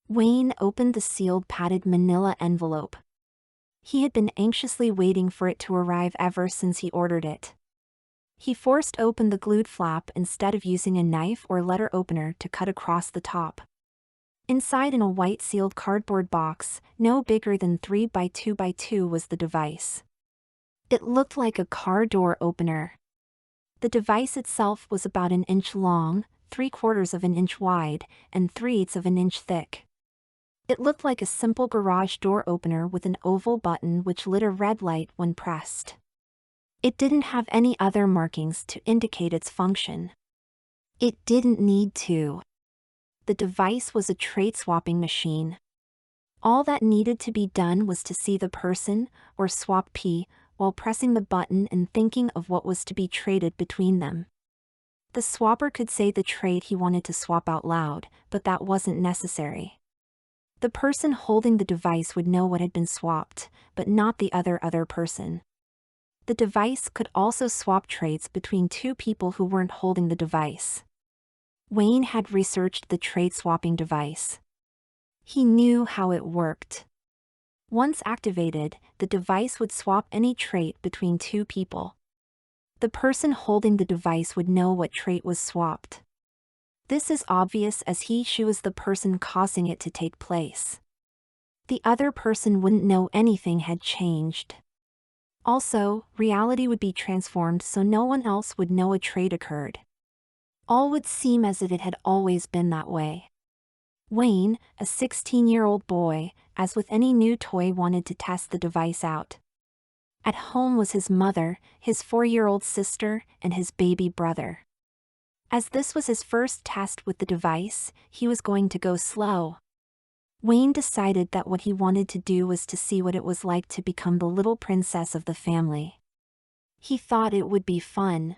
Wayne opened the sealed padded manila envelope. He had been anxiously waiting for it to arrive ever since he ordered it. He forced open the glued flap instead of using a knife or letter opener to cut across the top. Inside in a white sealed cardboard box, no bigger than 3 by 2 by 2 was the device. It looked like a car door opener. The device itself was about an inch long, 3/4 of an inch wide, and 3/8 of an inch thick. It looked like a simple garage door opener with an oval button which lit a red light when pressed. It didn't have any other markings to indicate its function. It didn't need to. The device was a trade swapping machine. All that needed to be done was to see the person, or swap P, while pressing the button and thinking of what was to be traded between them. The swapper could say the trade he wanted to swap out loud, but that wasn't necessary. The person holding the device would know what had been swapped, but not the other person. The device could also swap trades between two people who weren't holding the device. Wayne had researched the trade-swapping device. He knew how it worked. Once activated, the device would swap any trait between two people. The person holding the device would know what trait was swapped. This is obvious as she was the person causing it to take place. The other person wouldn't know anything had changed. Also, reality would be transformed so no one else would know a trait occurred. All would seem as if it had always been that way. Wayne, a 16-year-old boy, as with any new toy, wanted to test the device out. At home was his mother, his 4-year-old sister, and his baby brother. As this was his first test with the device, he was going to go slow. Wayne decided that what he wanted to do was to see what it was like to become the little princess of the family. He thought it would be fun.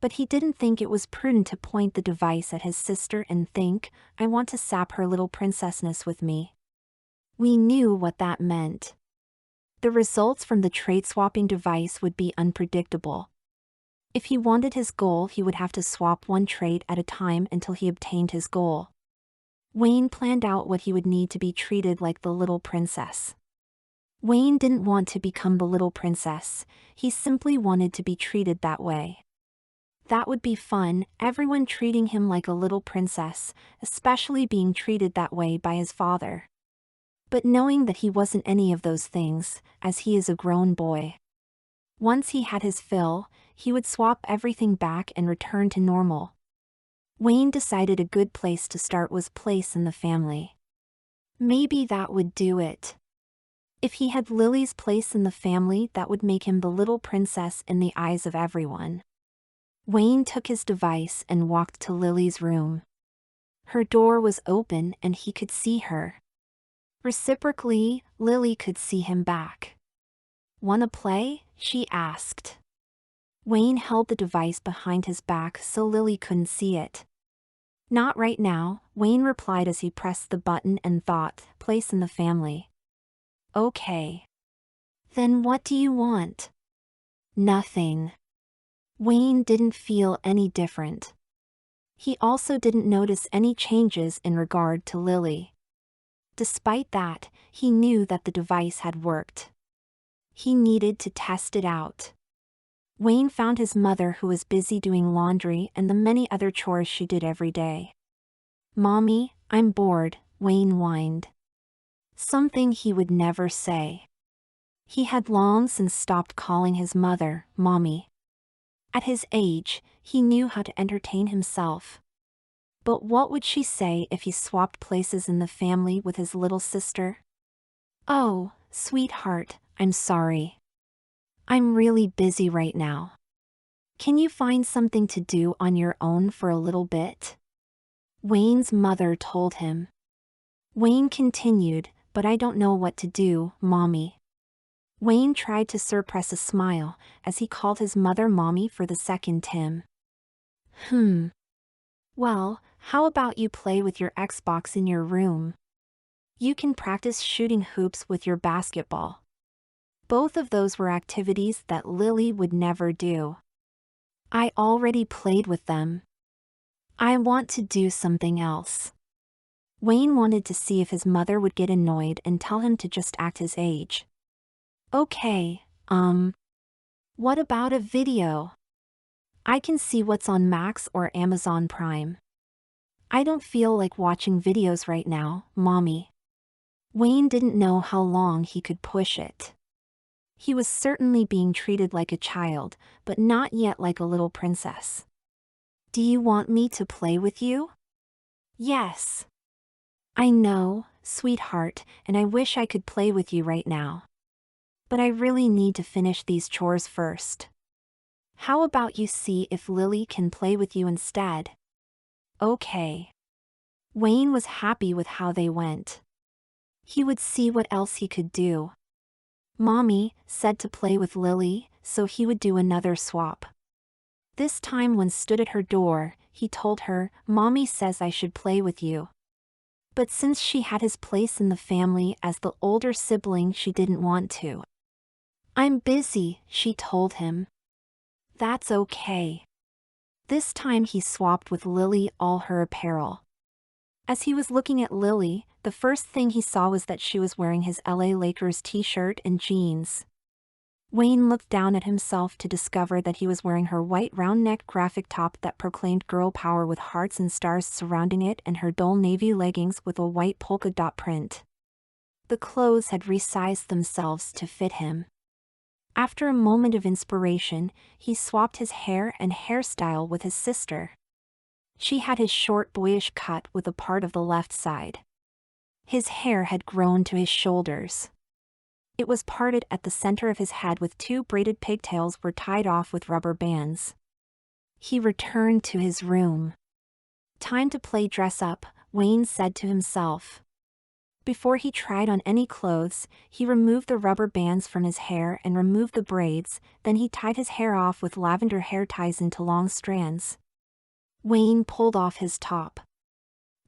But he didn't think it was prudent to point the device at his sister and think, "I want to sap her little princessness with me." We knew what that meant. The results from the trade-swapping device would be unpredictable. If he wanted his goal, he would have to swap one trait at a time until he obtained his goal. Wayne planned out what he would need to be treated like the little princess. Wayne didn't want to become the little princess, he simply wanted to be treated that way. That would be fun, everyone treating him like a little princess, especially being treated that way by his father. But knowing that he wasn't any of those things, as he is a grown boy. Once he had his fill, he would swap everything back and return to normal. Wayne decided a good place to start was place in the family. Maybe that would do it. If he had Lily's place in the family, that would make him the little princess in the eyes of everyone. Wayne took his device and walked to Lily's room. Her door was open and he could see her. Reciprocally, Lily could see him back. "Wanna play?" she asked. Wayne held the device behind his back so Lily couldn't see it. "Not right now," Wayne replied as he pressed the button and thought, "Place in the family." "Okay. Then what do you want?" "Nothing." Wayne didn't feel any different. He also didn't notice any changes in regard to Lily. Despite that, he knew that the device had worked. He needed to test it out. Wayne found his mother, who was busy doing laundry and the many other chores she did every day. "Mommy, I'm bored," Wayne whined. Something he would never say. He had long since stopped calling his mother Mommy. At his age, he knew how to entertain himself. But what would she say if he swapped places in the family with his little sister? "Oh, sweetheart, I'm sorry. I'm really busy right now. Can you find something to do on your own for a little bit?" Wayne's mother told him. Wayne continued, "But I don't know what to do, Mommy." Wayne tried to suppress a smile as he called his mother Mommy for the second time. Well, how about you play with your Xbox in your room? You can practice shooting hoops with your basketball." Both of those were activities that Lily would never do. "I already played with them. I want to do something else." Wayne wanted to see if his mother would get annoyed and tell him to just act his age. Okay, what about a video? I can see what's on Max or Amazon Prime. I don't feel like watching videos right now, Mommy. Wayne didn't know how long he could push it. He was certainly being treated like a child, but not yet like a little princess. Do you want me to play with you? Yes. I know, sweetheart, and I wish I could play with you right now. But I really need to finish these chores first. How about you see if Lily can play with you instead? Okay. Wayne was happy with how they went. He would see what else he could do. Mommy said to play with Lily, so he would do another swap. This time when stood at her door, he told her, Mommy says I should play with you. But since she had his place in the family as the older sibling, she didn't want to. I'm busy, she told him. That's okay. This time he swapped with Lily all her apparel. As he was looking at Lily, the first thing he saw was that she was wearing his LA Lakers t-shirt and jeans. Wayne looked down at himself to discover that he was wearing her white round-neck graphic top that proclaimed girl power with hearts and stars surrounding it, and her dull navy leggings with a white polka dot print. The clothes had resized themselves to fit him. After a moment of inspiration, he swapped his hair and hairstyle with his sister. She had his short boyish cut with a part of the left side. His hair had grown to his shoulders. It was parted at the center of his head with two braided pigtails were tied off with rubber bands. He returned to his room. Time to play dress up, Wayne said to himself. Before he tried on any clothes, he removed the rubber bands from his hair and removed the braids, then he tied his hair off with lavender hair ties into long strands. Wayne pulled off his top.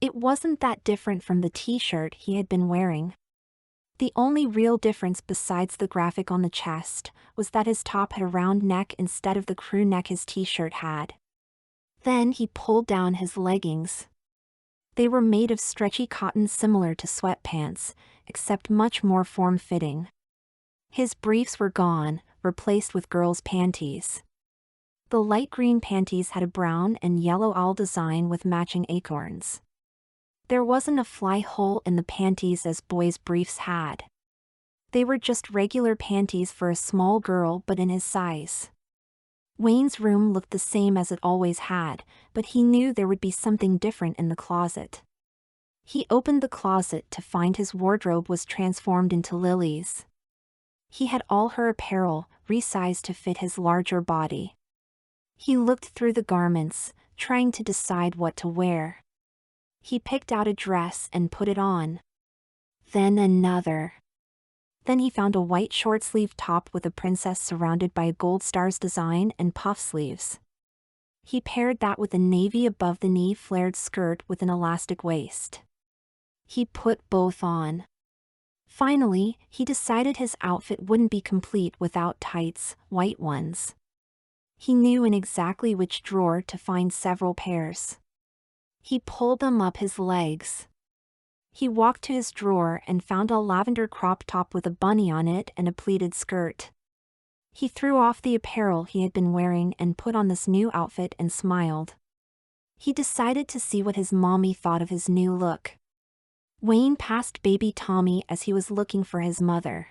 It wasn't that different from the t-shirt he had been wearing. The only real difference besides the graphic on the chest was that his top had a round neck instead of the crew neck his t-shirt had. Then he pulled down his leggings. They were made of stretchy cotton similar to sweatpants, except much more form-fitting. His briefs were gone, replaced with girls' panties. The light green panties had a brown and yellow owl design with matching acorns. There wasn't a fly hole in the panties as boys' briefs had. They were just regular panties for a small girl but in his size. Wayne's room looked the same as it always had, but he knew there would be something different in the closet. He opened the closet to find his wardrobe was transformed into Lily's. He had all her apparel, resized to fit his larger body. He looked through the garments, trying to decide what to wear. He picked out a dress and put it on. Then another. Then he found a white short-sleeved top with a princess surrounded by a gold stars design and puff sleeves. He paired that with a navy above-the-knee flared skirt with an elastic waist. He put both on. Finally, he decided his outfit wouldn't be complete without tights, white ones. He knew in exactly which drawer to find several pairs. He pulled them up his legs. He walked to his drawer and found a lavender crop top with a bunny on it and a pleated skirt. He threw off the apparel he had been wearing and put on this new outfit and smiled. He decided to see what his mommy thought of his new look. Wayne passed baby Tommy as he was looking for his mother.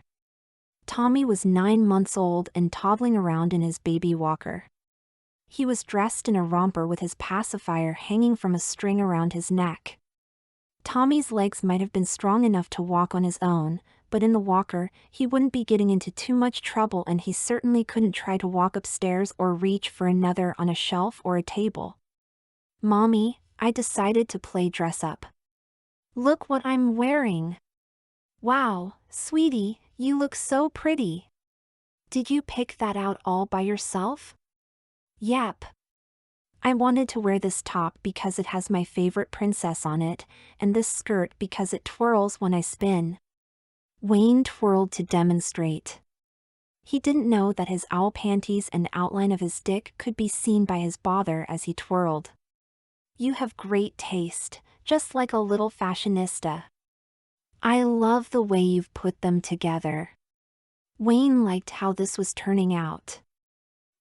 Tommy was 9 months old and toddling around in his baby walker. He was dressed in a romper with his pacifier hanging from a string around his neck. Tommy's legs might have been strong enough to walk on his own, but in the walker, he wouldn't be getting into too much trouble, and he certainly couldn't try to walk upstairs or reach for another on a shelf or a table. Mommy, I decided to play dress up. Look what I'm wearing. Wow, sweetie, you look so pretty. Did you pick that out all by yourself? Yep. I wanted to wear this top because it has my favorite princess on it, and this skirt because it twirls when I spin. Wayne twirled to demonstrate. He didn't know that his owl panties and outline of his dick could be seen by his bother as he twirled. You have great taste, just like a little fashionista. I love the way you've put them together. Wayne liked how this was turning out.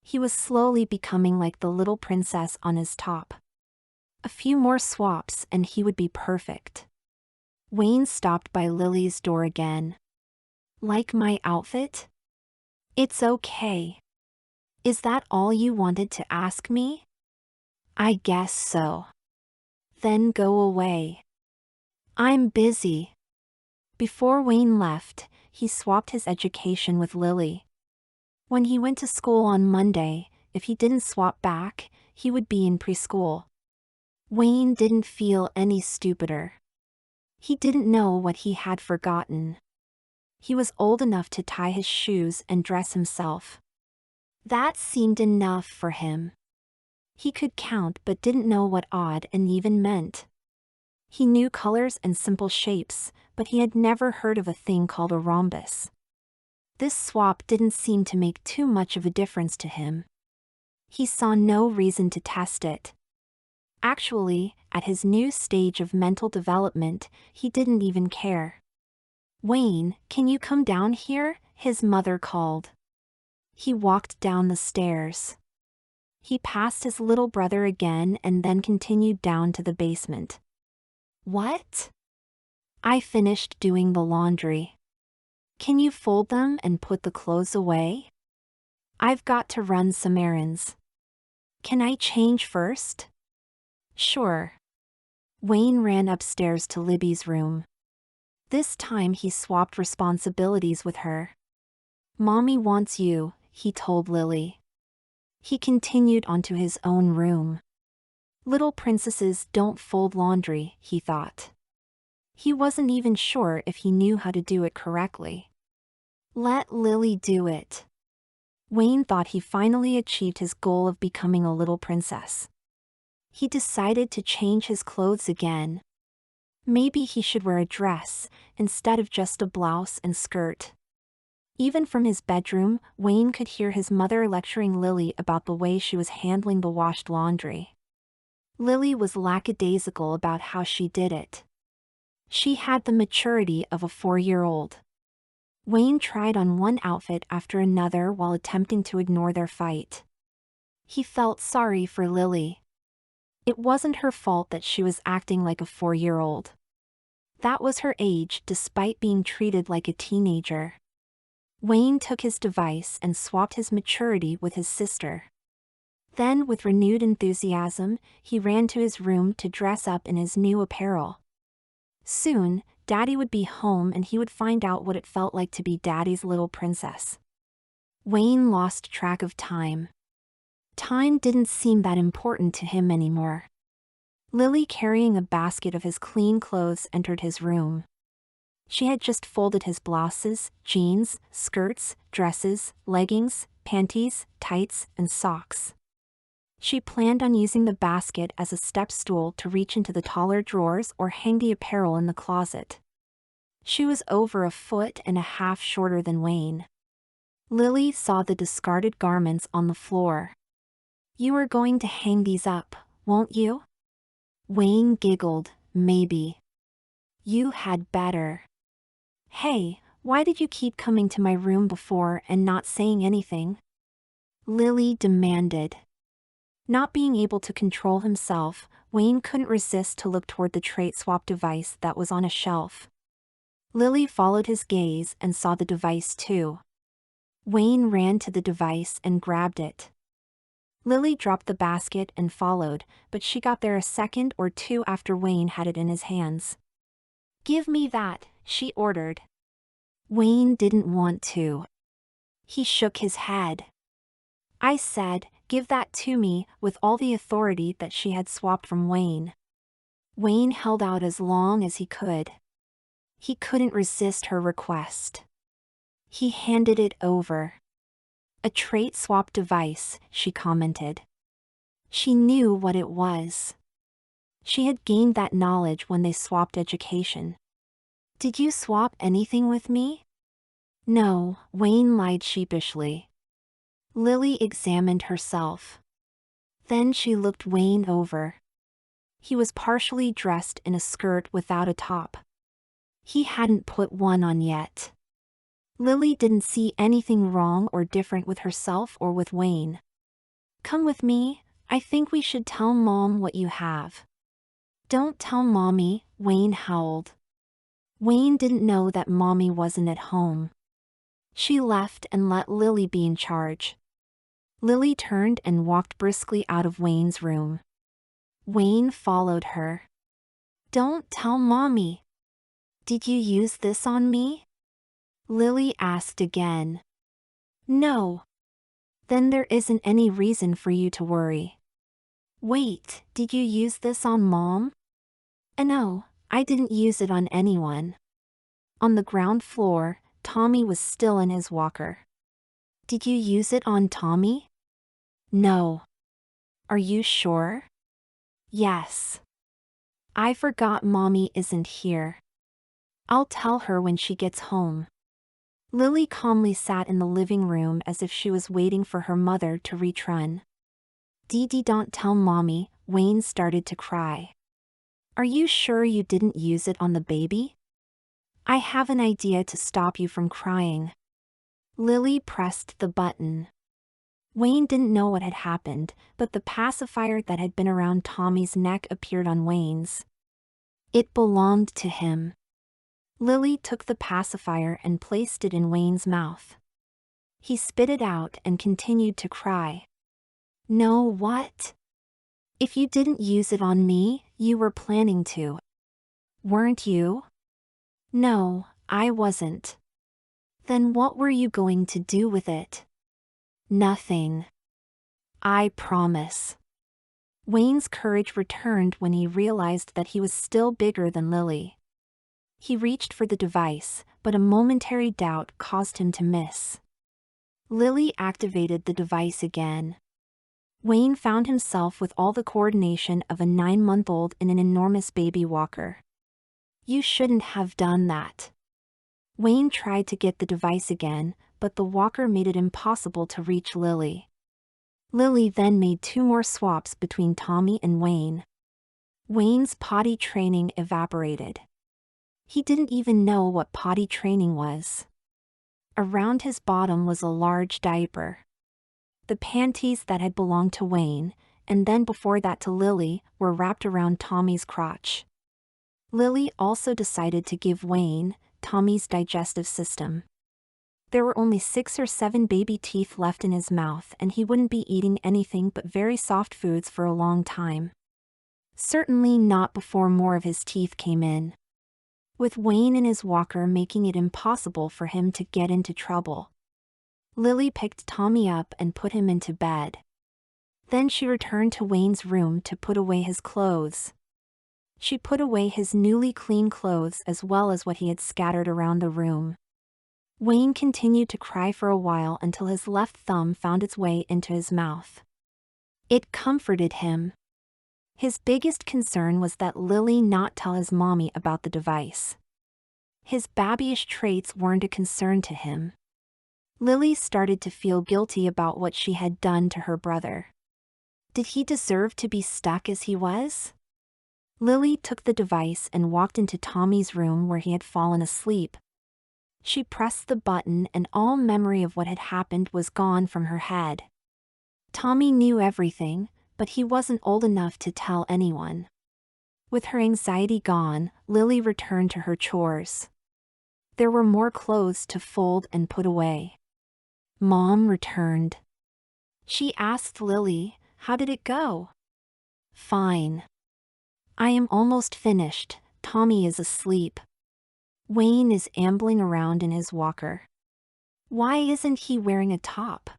He was slowly becoming like the little princess on his top. A few more swaps and he would be perfect. Wayne stopped by Lily's door again. Like my outfit? It's okay. Is that all you wanted to ask me? I guess so. Then go away. I'm busy. Before Wayne left, he swapped his education with Lily. When he went to school on Monday, if he didn't swap back, he would be in preschool. Wayne didn't feel any stupider. He didn't know what he had forgotten. He was old enough to tie his shoes and dress himself. That seemed enough for him. He could count but didn't know what odd and even meant. He knew colors and simple shapes, but he had never heard of a thing called a rhombus. This swap didn't seem to make too much of a difference to him. He saw no reason to test it. Actually, at his new stage of mental development, he didn't even care. Wayne, can you come down here? His mother called. He walked down the stairs. He passed his little brother again and then continued down to the basement. What? I finished doing the laundry. Can you fold them and put the clothes away? I've got to run some errands. Can I change first? Sure. Wayne ran upstairs to Libby's room. This time he swapped responsibilities with her. Mommy wants you, he told Lily. He continued onto his own room. Little princesses don't fold laundry, he thought. He wasn't even sure if he knew how to do it correctly. Let Lily do it. Wayne thought he finally achieved his goal of becoming a little princess. He decided to change his clothes again. Maybe he should wear a dress, instead of just a blouse and skirt. Even from his bedroom, Wayne could hear his mother lecturing Lily about the way she was handling the washed laundry. Lily was lackadaisical about how she did it. She had the maturity of a 4-year-old. Wayne tried on one outfit after another while attempting to ignore their fight. He felt sorry for Lily. It wasn't her fault that she was acting like a 4-year-old. That was her age despite being treated like a teenager. Wayne took his device and swapped his maturity with his sister. Then, with renewed enthusiasm, he ran to his room to dress up in his new apparel. Soon, Daddy would be home and he would find out what it felt like to be Daddy's little princess. Wayne lost track of time. Time didn't seem that important to him anymore. Lily, carrying a basket of his clean clothes, entered his room. She had just folded his blouses, jeans, skirts, dresses, leggings, panties, tights, and socks. She planned on using the basket as a step stool to reach into the taller drawers or hang the apparel in the closet. She was over 1.5 feet shorter than Wayne. Lily saw the discarded garments on the floor. You are going to hang these up, won't you? Wayne giggled, maybe. You had better. Hey, why did you keep coming to my room before and not saying anything? Lily demanded. Not being able to control himself, Wayne couldn't resist to look toward the trait swap device that was on a shelf. Lily followed his gaze and saw the device too. Wayne ran to the device and grabbed it. Lily dropped the basket and followed, but she got there a second or two after Wayne had it in his hands. Give me that, she ordered. Wayne didn't want to. He shook his head. I said, give that to me, with all the authority that she had swapped from Wayne. Wayne held out as long as he could. He couldn't resist her request. He handed it over. A trait swap device, she commented. She knew what it was. She had gained that knowledge when they swapped education. Did you swap anything with me? No, Wayne lied sheepishly. Lily examined herself. Then she looked Wayne over. He was partially dressed in a skirt without a top. He hadn't put one on yet. Lily didn't see anything wrong or different with herself or with Wayne. "Come with me, I think we should tell Mom what you have." "Don't tell Mommy," Wayne howled. Wayne didn't know that Mommy wasn't at home. She left and let Lily be in charge. Lily turned and walked briskly out of Wayne's room. Wayne followed her. "Don't tell Mommy." "Did you use this on me?" Lily asked again. "No." "Then there isn't any reason for you to worry." "Wait, did you use this on Mom?" "No, I didn't use it on anyone." On the ground floor, Tommy was still in his walker. "Did you use it on Tommy?" "No." "Are you sure?" "Yes." "I forgot Mommy isn't here. I'll tell her when she gets home." Lily calmly sat in the living room as if she was waiting for her mother to return. "Dee, don't tell Mommy," Wayne started to cry. "Are you sure you didn't use it on the baby?" "I have an idea to stop you from crying." Lily pressed the button. Wayne didn't know what had happened, but the pacifier that had been around Tommy's neck appeared on Wayne's. It belonged to him. Lily took the pacifier and placed it in Wayne's mouth. He spit it out and continued to cry. "No, what? If you didn't use it on me, you were planning to. Weren't you?" "No, I wasn't." "Then what were you going to do with it?" "Nothing. I promise." Wayne's courage returned when he realized that he was still bigger than Lily. He reached for the device, but a momentary doubt caused him to miss. Lily activated the device again. Wayne found himself with all the coordination of a 9-month-old in an enormous baby walker. "You shouldn't have done that." Wayne tried to get the device again, but the walker made it impossible to reach Lily. Lily then made 2 more swaps between Tommy and Wayne. Wayne's potty training evaporated. He didn't even know what potty training was. Around his bottom was a large diaper. The panties that had belonged to Wayne, and then before that to Lily, were wrapped around Tommy's crotch. Lily also decided to give Wayne Tommy's digestive system. There were only 6 or 7 baby teeth left in his mouth, and he wouldn't be eating anything but very soft foods for a long time. Certainly not before more of his teeth came in. With Wayne in his walker making it impossible for him to get into trouble, Lily picked Tommy up and put him into bed. Then she returned to Wayne's room to put away his clothes. She put away his newly clean clothes as well as what he had scattered around the room. Wayne continued to cry for a while until his left thumb found its way into his mouth. It comforted him. His biggest concern was that Lily not tell his mommy about the device. His babyish traits weren't a concern to him. Lily started to feel guilty about what she had done to her brother. Did he deserve to be stuck as he was? Lily took the device and walked into Tommy's room where he had fallen asleep. She pressed the button and all memory of what had happened was gone from her head. Tommy knew everything, but he wasn't old enough to tell anyone. With her anxiety gone, Lily returned to her chores. There were more clothes to fold and put away. Mom returned. She asked Lily, "How did it go?" "Fine. I am almost finished. Tommy is asleep. Wayne is ambling around in his walker. Why isn't he wearing a top?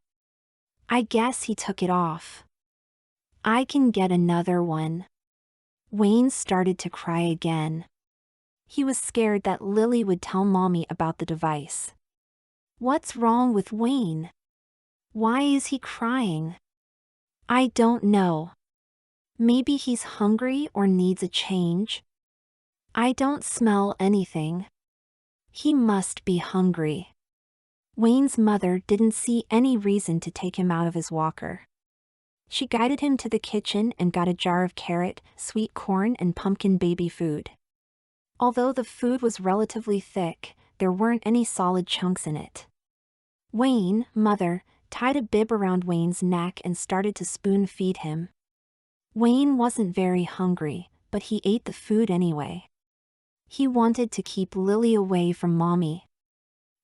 I guess he took it off. I can get another one." Wayne started to cry again. He was scared that Lily would tell Mommy about the device. What's wrong with Wayne? Why is he crying? I don't know. Maybe he's hungry or needs a change. I don't smell anything. He must be hungry. Wayne's mother didn't see any reason to take him out of his walker. She guided him to the kitchen and got a jar of carrot, sweet corn, and pumpkin baby food. Although the food was relatively thick, there weren't any solid chunks in it. Wayne, mother, tied a bib around Wayne's neck and started to spoon feed him. Wayne wasn't very hungry, but he ate the food anyway. He wanted to keep Lily away from Mommy.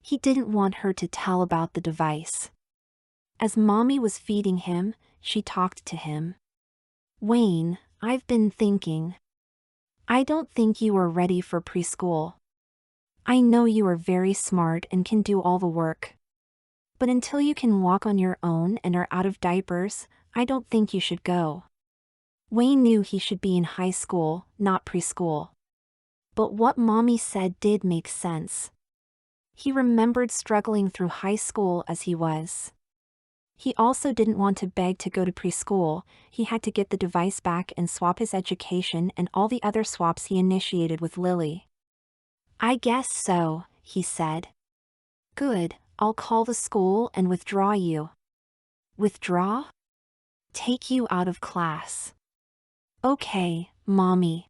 He didn't want her to tell about the device. As Mommy was feeding him, she talked to him. Wayne, I've been thinking. I don't think you are ready for preschool. I know you are very smart and can do all the work. But until you can walk on your own and are out of diapers, I don't think you should go. Wayne knew he should be in high school, not preschool. But what Mommy said did make sense. He remembered struggling through high school as he was. He also didn't want to beg to go to preschool. He had to get the device back and swap his education and all the other swaps he initiated with Lily. I guess so, he said. Good, I'll call the school and withdraw you. Withdraw? Take you out of class. Okay, Mommy.